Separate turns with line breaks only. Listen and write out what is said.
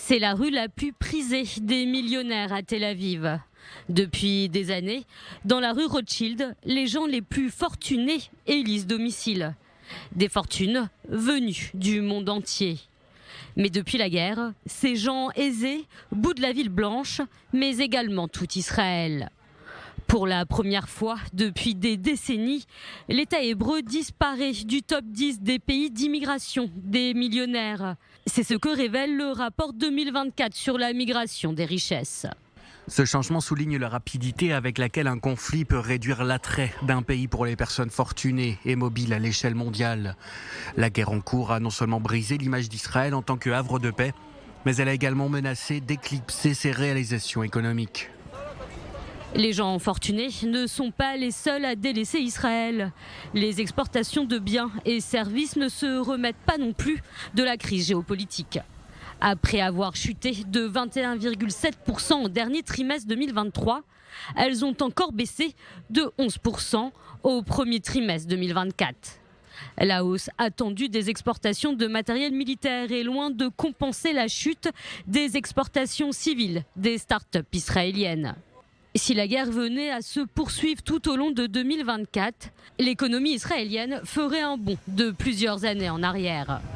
C'est la rue la plus prisée des millionnaires à Tel Aviv. Depuis des années, dans la rue Rothschild, les gens les plus fortunés élisent domicile. Des fortunes venues du monde entier. Mais depuis la guerre, ces gens aisés boudent la ville blanche, mais également tout Israël. Pour la première fois depuis des décennies, l'État hébreu disparaît du top 10 des pays d'immigration des millionnaires. C'est ce que révèle le rapport 2024 sur la migration des richesses.
Ce changement souligne la rapidité avec laquelle un conflit peut réduire l'attrait d'un pays pour les personnes fortunées et mobiles à l'échelle mondiale. La guerre en cours a non seulement brisé l'image d'Israël en tant que havre de paix, mais elle a également menacé d'éclipser ses réalisations économiques.
Les gens fortunés ne sont pas les seuls à délaisser Israël. Les exportations de biens et services ne se remettent pas non plus de la crise géopolitique. Après avoir chuté de 21,7% au dernier trimestre 2023, elles ont encore baissé de 11% au premier trimestre 2024. La hausse attendue des exportations de matériel militaire est loin de compenser la chute des exportations civiles des start-up israéliennes. Si la guerre venait à se poursuivre tout au long de 2024, l'économie israélienne ferait un bond de plusieurs années en arrière.